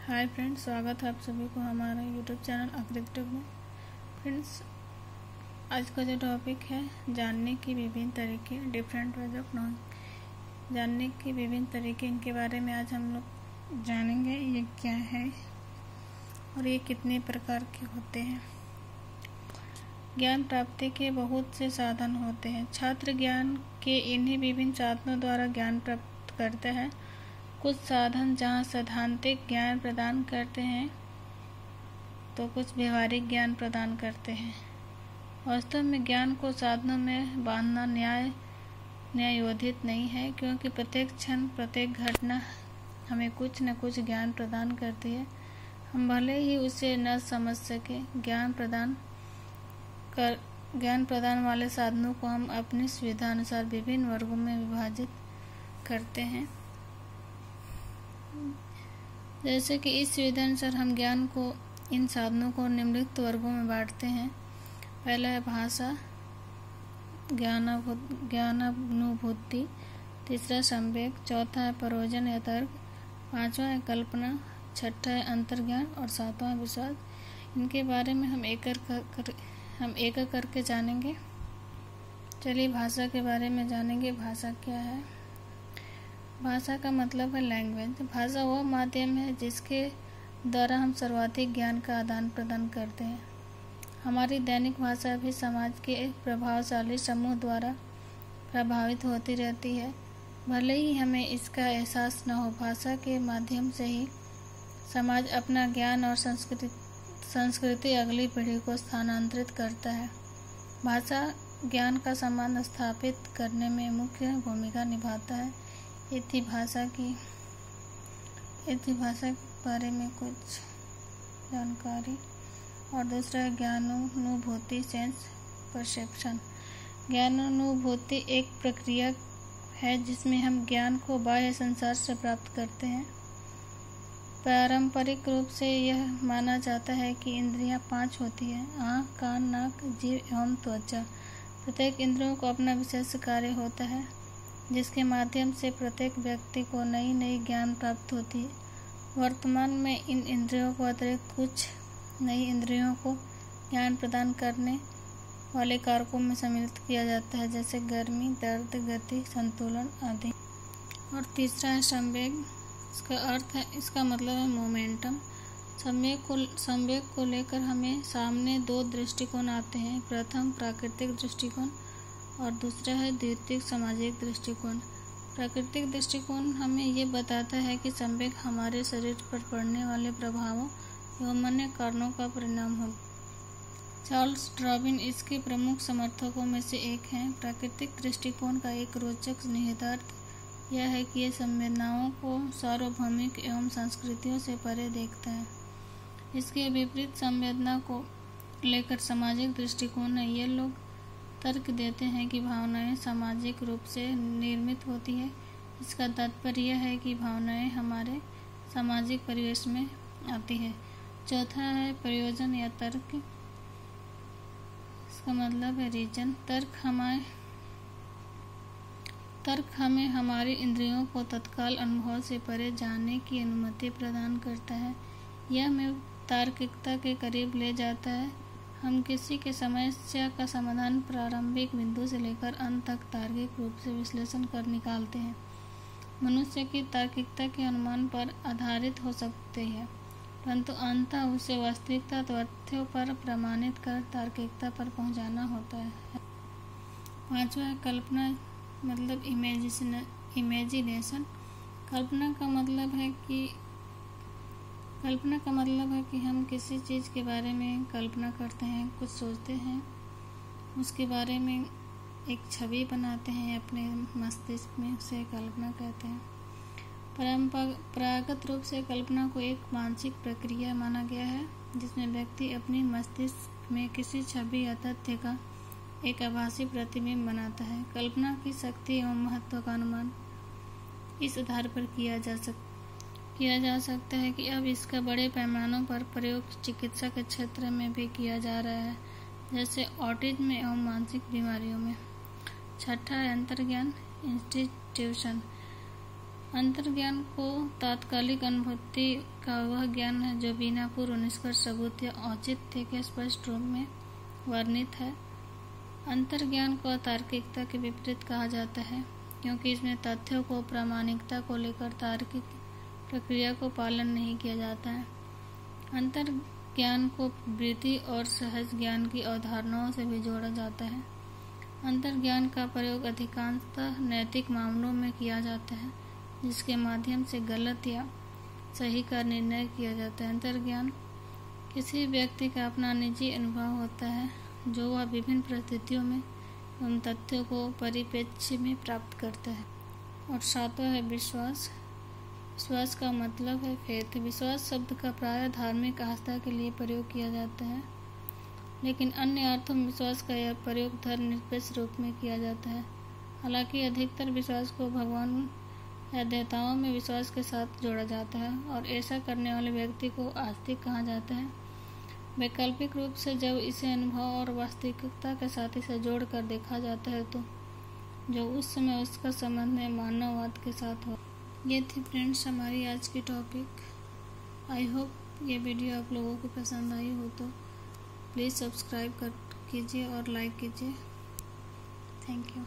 Hi friends, स्वागत है आप सभी को हमारे यूट्यूब चैनल अग्रिक्टिव में। फ्रेंड्स, आज का जो टॉपिक है जानने की विभिन्न तरीके, डिफरेंट वेज ऑफ नोइंग। जानने की विभिन्न तरीके, इनके बारे में आज हम लोग जानेंगे। ये क्या है और ये कितने प्रकार के होते हैं। ज्ञान प्राप्ति के बहुत से साधन होते हैं। छात्र ज्ञान के इन्हीं विभिन्न साधनों द्वारा ज्ञान प्राप्त करते हैं। कुछ साधन जहाँ सैद्धांतिक ज्ञान प्रदान करते हैं तो कुछ व्यवहारिक ज्ञान प्रदान करते हैं। वास्तव में ज्ञान को साधनों में बांधना न्यायोचित नहीं है, क्योंकि प्रत्येक क्षण, प्रत्येक घटना हमें कुछ न कुछ ज्ञान प्रदान करती है। हम भले ही उसे न समझ सके, ज्ञान प्रदान वाले साधनों को हम अपनी सुविधा अनुसार विभिन्न वर्गों में विभाजित करते हैं। जैसे कि इस सुविधा अनुसार हम ज्ञान को, इन साधनों को निम्नलिखित वर्गों में बांटते हैं। पहला है भाषा, ज्ञानानुभूति। तीसरा संवेग। चौथा है प्रयोजन या तर्क। पांचवा है कल्पना। छठा है अंतर्ज्ञान और सातवां है विश्वास। इनके बारे में हम एक एक करके जानेंगे। चलिए भाषा के बारे में जानेंगे। भाषा क्या है? भाषा का मतलब है लैंग्वेज। भाषा वह माध्यम है जिसके द्वारा हम सर्वाधिक ज्ञान का आदान प्रदान करते हैं। हमारी दैनिक भाषा भी समाज के एक प्रभावशाली समूह द्वारा प्रभावित होती रहती है। भले ही हमें इसका एहसास न हो, भाषा के माध्यम से ही समाज अपना ज्ञान और संस्कृति अगली पीढ़ी को स्थानांतरित करता है। भाषा ज्ञान का संबंध स्थापित करने में मुख्य भूमिका निभाता है। भाषा के बारे में कुछ जानकारी। और दूसरा है ज्ञानानुभूति, सेंस परसेप्शन। ज्ञानानुभूति एक प्रक्रिया है जिसमें हम ज्ञान को बाह्य संसार से प्राप्त करते हैं। पारंपरिक रूप से यह माना जाता है कि इंद्रियां 5 होती हैं: आँख, कान, नाक, जीभ एवं त्वचा। प्रत्येक इंद्रियों को अपना विशेष कार्य होता है, जिसके माध्यम से प्रत्येक व्यक्ति को नई ज्ञान प्राप्त होती है। वर्तमान में इन इंद्रियों को अतिरिक्त कुछ नई इंद्रियों को ज्ञान प्रदान करने वाले कारकों में सम्मिलित किया जाता है, जैसे गर्मी, दर्द, गति, संतुलन आदि। और तीसरा है संवेग। इसका मतलब है मोमेंटम। संवेग को लेकर हमें सामने 2 दृष्टिकोण आते हैं। प्रथम प्राकृतिक दृष्टिकोण और दूसरा है द्वितीयक सामाजिक दृष्टिकोण। प्राकृतिक दृष्टिकोण हमें ये बताता है कि संवेग हमारे शरीर पर पड़ने वाले प्रभावों एवं अन्य कारणों का परिणाम हो। चार्ल्स डार्विन इसके प्रमुख समर्थकों में से एक हैं। प्राकृतिक दृष्टिकोण का एक रोचक निहितार्थ यह है कि यह संवेदनाओं को सार्वभौमिक एवं संस्कृतियों से परे देखता है। इसके विपरीत संवेदना को लेकर सामाजिक दृष्टिकोण है। ये लोग तर्क देते हैं कि भावनाएं सामाजिक रूप से निर्मित होती है। इसका तात्पर्य यह है कि भावनाएं हमारे सामाजिक परिवेश में आती है। चौथा है प्रयोजन या तर्क। इसका मतलब है रीजन। तर्क हमें हमारी इंद्रियों को तत्काल अनुभव से परे जानने की अनुमति प्रदान करता है। यह हमें तार्किकता के करीब ले जाता है। हम किसी के समस्या का समाधान प्रारंभिक बिंदु से लेकर अंत तक तार्किक रूप से विश्लेषण कर निकालते हैं। मनुष्य की तार्किकता के अनुमान पर आधारित हो सकती है, परंतु अंततः उसे वास्तविकता तथ्यों पर प्रमाणित कर तार्किकता पर पहुंचाना होता है। पांचवा है कल्पना, मतलब इमेजिनेशन। कल्पना का मतलब है कि हम किसी चीज़ के बारे में कल्पना करते हैं, कुछ सोचते हैं, उसके बारे में एक छवि बनाते हैं अपने मस्तिष्क में, उसे कल्पना कहते हैं। परंपरागत रूप से कल्पना को एक मानसिक प्रक्रिया माना गया है, जिसमें व्यक्ति अपनी मस्तिष्क में किसी छवि या तथ्य का एक आभासी प्रतिबिंब बनाता है। कल्पना की शक्ति एवं महत्व का अनुमान इस आधार पर किया जा सकता है कि अब इसका बड़े पैमानों पर प्रयोग चिकित्सा के क्षेत्र में भी किया जा रहा है, जैसे ऑटिज्म एवं मानसिक बीमारियों में। छठा है अंतर्ज्ञान, इंस्टीट्यूशन। अंतर्ज्ञान को तात्कालिक अनुभूति का वह ज्ञान है जो बिना पूर्व निष्कर्ष सबूत या औचित्य के स्पष्ट रूप में वर्णित है। अंतर्ज्ञान को तार्किकता के विपरीत कहा जाता है, क्योंकि इसमें तथ्यों को प्रामाणिकता को लेकर तार्किक प्रक्रिया को पालन नहीं किया जाता है। अंतर्ज्ञान को वृत्ति और सहज ज्ञान की अवधारणाओं से भी जोड़ा जाता है। अंतर्ज्ञान का प्रयोग अधिकांशतः नैतिक मामलों में किया जाता है, जिसके माध्यम से गलत या सही का निर्णय किया जाता है। अंतर्ज्ञान किसी व्यक्ति का अपना निजी अनुभव होता है, जो वह विभिन्न परिस्थितियों में उन तथ्यों को परिप्रेक्ष्य में प्राप्त करता है। और सातवां है विश्वास। विश्वास का मतलब है फेथ। विश्वास शब्द का प्रायः धार्मिक आस्था के लिए प्रयोग किया जाता है, लेकिन अन्य अर्थों में विश्वास का यह प्रयोग धर्मनिरपेक्ष रूप में किया जाता है। हालांकि अधिकतर विश्वास को भगवान या देवताओं में विश्वास के साथ जोड़ा जाता है और ऐसा करने वाले व्यक्ति को आस्तिक कहा जाता है। वैकल्पिक रूप से जब इसे अनुभव और वास्तविकता के साथ इसे जोड़कर देखा जाता है तो जो उस समय उसका संबंध है मानववाद के साथ हो। ये थी फ्रेंड्स हमारी आज की टॉपिक। आई होप ये वीडियो आप लोगों को पसंद आई हो तो प्लीज़ सब्सक्राइब कीजिए और लाइक कीजिए। Thank you.